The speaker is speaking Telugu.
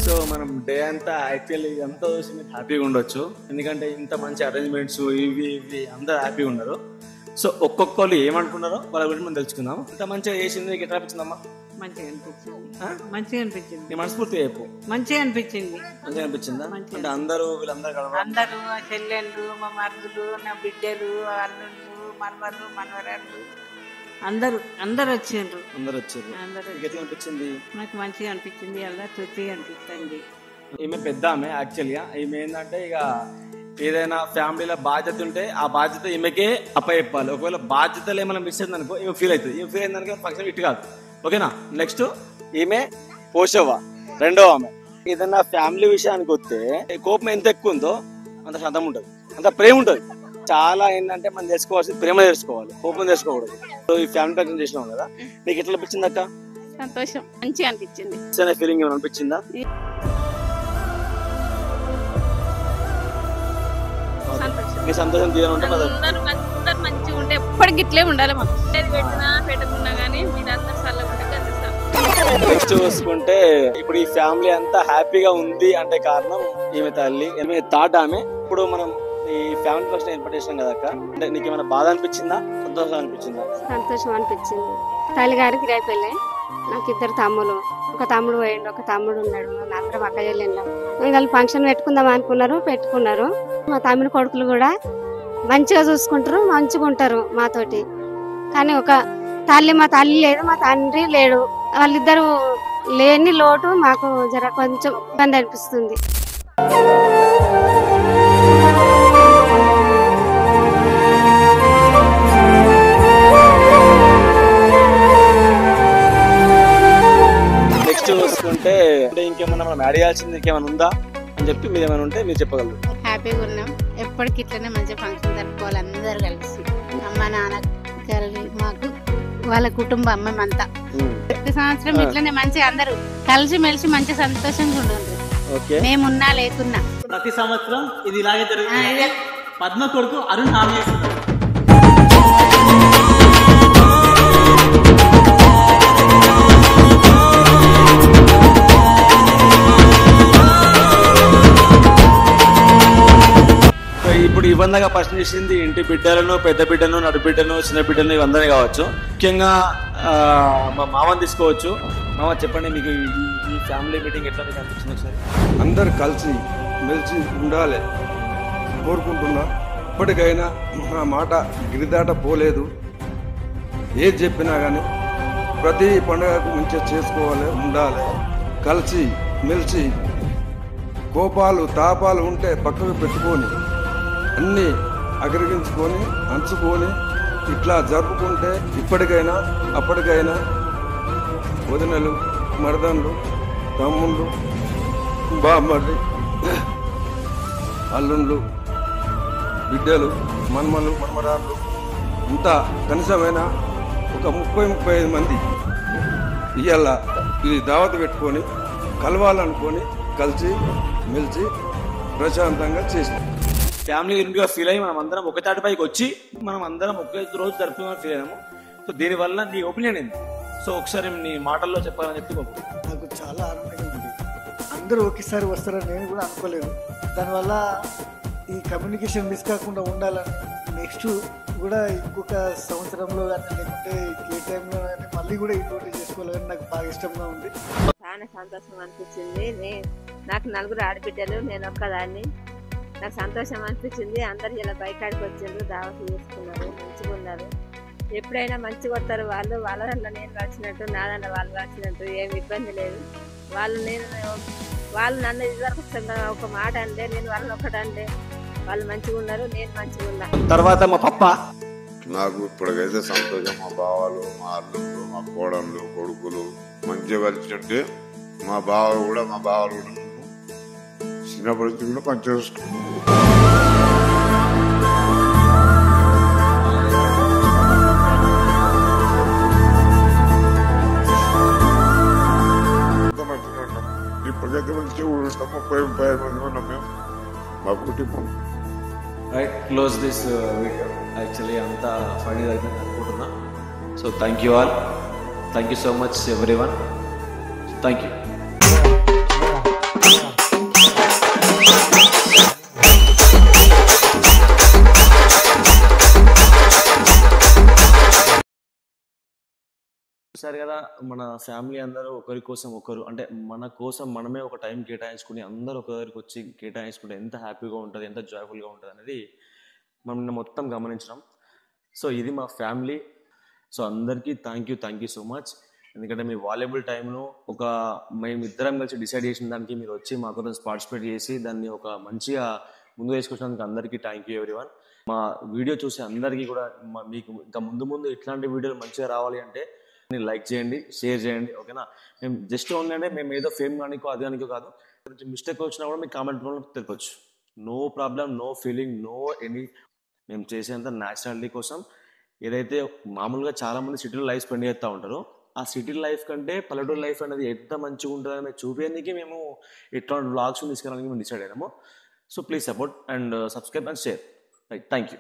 సో మనం డే అంతా యాక్చువల్లీ ఎంతో చూసి మీరు హ్యాపీగా ఉండొచ్చు, ఎందుకంటే ఇంత మంచి అరేంజ్మెంట్స్ ఇవి ఇవి అందరూ హ్యాపీగా ఉన్నారు. సో ఒక్కొక్కరు ఏమనుకున్నారో వాళ్ళ గురించి మనం తెలుసుకుందాం. ఇంత మంచిగా చేసింది నీకు ఎట్లా అనిపించిందమ్మా? మంచిగా అనిపించింది. మంచిగా అనిపించింది. నీ మనస్ఫూర్తిగా చెప్పు. మంచిగా అనిపించింది. మంచిగా అనిపించిందా? అంటే అందరూ వీళ్ళందరూ అందరూ మా చెల్లెళ్ళు, మా మరుదులు, నా బిడ్డలు, అల్లుళ్ళు, మనవరు, మనవరాళ్ళు అందరు వచ్చిండ్రు. అందరు వచ్చారు. ఎట్లా అనిపించింది? నాకు మంచిగా అనిపించింది. అలా తృప్తిగా అనిపిస్తుంది. ఈమె పెద్ద ఆమె యాక్చువల్గా. ఈమె ఏంటంటే ఇక ఏదైనా ఫ్యామిలీలో బాధ్యత ఉంటే ఆ బాధ్యత ఈమెకే అప్పచెప్పాలి. ఒకవేళ బాధ్యతలు ఏమైనా మిస్ అయింది అనుకో ఈమె ఫీల్ అవుతుంది. ఈమె ఫీల్ అయిందనుకో ఫంక్షన్ ఇటు కాదు. ఓకేనా? నెక్స్ట్ ఈమె పోషవ్వ, రెండవ ఆమె. ఏదైనా ఫ్యామిలీ విషయానికి వస్తే కోపం ఎంత ఎక్కువ ఉందో అంత శాంతం ఉంటుంది, అంత ప్రేమ ఉంటుంది. చాలా ఏంటంటే మనం తెలుసుకోవాల్సింది ప్రేమ తెలుసుకోవాలి, కోపం తెలుసుకోకూడదు. సో ఈ ఫ్యామిలీ ప్యాకింగ్ చేసినాం కదా, నీకు ఎట్లా అనిపించింది అక్క? సంతోషం, మంచిగా అనిపించింది. ఫీలింగ్ ఏమైనా అనిపించిందా? మీ సంతోషం తీయాలంటే అందరూ మంచిగా ఉంటే ఎప్పటికి ఇట్లే ఉండాలి. మాకు పెట్టినా పెట్టకున్నా గానీ మీరందరూ చల్లగా ఉంటే నెక్స్ట్ చూసుకుంటే ఇప్పుడు ఈ ఫ్యామిలీ అంతా హ్యాపీగా ఉంది అంటే కారణం ఈమె తల్లి, ఈమె తాట ఆమె. ఇప్పుడు మనం ఈ ఫ్యామిలీ ఫంక్షన్ ఏర్పాటు చేసినాం కదా అక్క, అంటే నీకు ఏమైనా బాధ అనిపించిందా, సంతోషం అనిపించిందా? సంతోషం అనిపించింది. తల్లి గారికి రేపెళ్ళే నాకు ఇద్దరు తమ్ములు, ఒక తమ్ముడు పోయిండు, ఒక తమ్ముడు ఉన్నాడు. అందరం అక్క చెల్లెళ్ళం. వాళ్ళు ఫంక్షన్ పెట్టుకుందాం అనుకున్నారు, పెట్టుకున్నారు. మా తమ్ముని కొడుకులు కూడా మంచిగా చూసుకుంటారు, మంచిగా ఉంటారు మాతోటి. కానీ ఒక తల్లి, మా తల్లి లేదు, మా తండ్రి లేడు. వాళ్ళిద్దరు లేని లోటు మాకు జర కొంచెం ఇబ్బంది అనిపిస్తుంది. నెక్స్ట్ చూసుకుంటే ఇంకేమన్నా మనం యాడ్ చేయాల్సింది ఇంకేమైనా ఉందా అని చెప్పి మీరు ఏమైనా ఉంటే మీరు చెప్పగలరు. హ్యాపీగా ఉన్నాం. ఎప్పటికి ఇట్లనే మంచిగా ఫంక్షన్ జరుపుకోవాలి అందరు కలిసి. అమ్మ నాన్న కలిసి మాకు వాళ్ళ కుటుంబం మేమంతా ప్రతి సంవత్సరం ఇట్లనే మంచిగా అందరూ కలిసి మెలిసి మంచిగా సంతోషంగా ఉండండి. మేమున్నా లేకున్నా ప్రతి సంవత్సరం ఇది ఇలాగే జరుగుతుంది. పద్మ కొడుకు అరుణ్ హామీ చేస్తున్నారు. ఇప్పుడు ఇబ్బందిగా ప్రశ్న చేసింది ఇంటి బిడ్డలను, పెద్ద బిడ్డను, నడు బిడ్డను, చిన్న బిడ్డను ఇవందరినీ కావచ్చు. ముఖ్యంగా మా మామని తీసుకోవచ్చు. మామ చెప్పండి, మీకు ఈ ఫ్యామిలీ మీటింగ్ ఎట్లా మీకు అనిపించింది? ఒకసారి అందరు కలిసి మెలిసి ఉండాలి కోరుకుంటున్నా. ఇప్పటికైనా నా మాట గిరిదాట పోలేదు. ఏది చెప్పినా కానీ ప్రతి పండుగకు మంచిగా చేసుకోవాలి, ఉండాలి కలిసి మెలిసి. కోపాలు తాపాలు ఉంటే పక్కకు పెట్టుకొని అన్నీ అగ్రగించుకొని అంచుకొని ఇట్లా జరుపుకుంటే ఇప్పటికైనా అప్పటికైనా వదినలు, మరదన్లు, తమ్ముళ్ళు, బామ్మర్ది, అల్లుండ్లు, బిడ్డలు, మన్మలు, మన్మరాళ్ళు ఇంత కనీసమైన ఒక 30-35 మంది ఇవాళ ఇది దావత్ పెట్టుకొని కలవాలనుకొని కలిసి మెలిసి ప్రశాంతంగా చేసినాం. ఫ్యామిలీ యూనిట్గా ఫీల్ అయ్యి మనం అందరం ఒక తాటిపైకి వచ్చి మనం అందరం ఒకే రోజు జరుపుకోవాలని ఫీల్ అయ్యాము. సో దీనివల్ల నీ ఒపీనియన్ ఏంటి? సో ఒకసారి నీ మాటల్లో చెప్పాలని చెప్పి నాకు చాలా ఆనందంగా ఉంది. అందరూ ఒకేసారి వస్తారని నేను కూడా అనుకోలేదు. దానివల్ల ఈ కమ్యూనికేషన్ మిస్ కాకుండా ఉండాలని నెక్స్ట్ కూడా ఇంకొక సంవత్సరంలో కానీ లేకుంటే ఏ టైంలో కానీ మళ్ళీ కూడా ఇంకోటి చేసుకోవాలని నాకు బాగా ఇష్టంగా ఉంది. చాలా సంతోషం అనిపించింది. నాకు 4 ఆడబిడ్డలు, నేను ఒక్కదాన్ని. నాకు సంతోషం అనిపించింది. అందరు ఇలా బయకాడికి వచ్చిండ్రు, దావత్ చేసుకున్నారు, మంచిగా ఉన్నారు. ఎప్పుడైనా మంచిగా వస్తారు వాళ్ళు. వాళ్ళ దాంట్లో నేను వచ్చినట్టు, నా దాంట్లో వాళ్ళు వచ్చినట్టు ఏమి ఇబ్బంది లేదు. వాళ్ళు నన్ను ఇదివరకు ఒక మాట అంటే నేను వాళ్ళని ఒకటి అంటే వాళ్ళు మంచిగా ఉన్నారు, నేను మంచిగా ఉన్నా. తర్వాత మా పప్ప నాకు ఇప్పటికైతే సంతోషం. మా బావలు, మా అల్లుళ్ళు, మా కోడళ్ళు, కొడుకులు మంచిగా కలిసినట్టే. మా బావలు కూడా చిన్నప్పటి నుంచి కూడా మంచిగా చూసుకుంటాం. ఇప్పటికైతే మంచిగా ఉంటాం. 30-35 మంది ఉన్నాం మేము, మా కుటుంబం. Right, close this video. Actually అంతా ఫైన్ అయితే అనుకుంటున్నా. So thank you all, thank you so much every one. Thank you. మన ఫ్యామిలీ అందరూ ఒకరి కోసం ఒకరు, అంటే మన కోసం మనమే ఒక టైం కేటాయించుకుని అందరూ ఒక దగ్గరికి వచ్చి కేటాయించుకుంటే ఎంత హ్యాపీగా ఉంటుంది, ఎంత జాయ్ఫుల్గా ఉంటుంది అనేది మనం నిన్న మొత్తం గమనించినాం. సో ఇది మా ఫ్యామిలీ. సో అందరికీ థ్యాంక్ యూ సో మచ్. ఎందుకంటే మీ వాల్యుబుల్ టైంను ఒక మేమిద్దరం కలిసి డిసైడ్ చేసిన దానికి మీరు వచ్చి మా కోసం పార్టిసిపేట్ చేసి దాన్ని ఒక మంచిగా ముందు వేసుకొచ్చినందుకు అందరికీ థ్యాంక్ యూ ఎవ్రీవన్. మా వీడియో చూసి అందరికీ కూడా మీకు ఇంకా ముందు ఇట్లాంటి వీడియోలు మంచిగా రావాలి అంటే లైక్ చేయండి, షేర్ చేయండి, ఓకేనా? మేము జస్ట్ ఓన్లీ మేము ఏదో ఫేమ్ కానికో అది కానికో కాదు, మిస్టేక్ వచ్చినా కూడా మీకు కామెంట్ తెలిపచ్చు. No problem, no feeling, no any. మేము చేసేంత న్యాచురాలిటీ కోసం. ఏదైతే మామూలుగా చాలామంది సిటీలో లైఫ్ స్పెండ్ చేస్తూ ఉంటారో ఆ సిటీ లైఫ్ కంటే పల్లెటూరు లైఫ్ అనేది ఎంత మంచిగా ఉంటుందని చూపించడానికి మేము ఇట్లాంటి వ్లాగ్స్ తీసుకురావడానికి మేము డిసైడ్ అయ్యాము. So please support and subscribe and share. Right, thank you.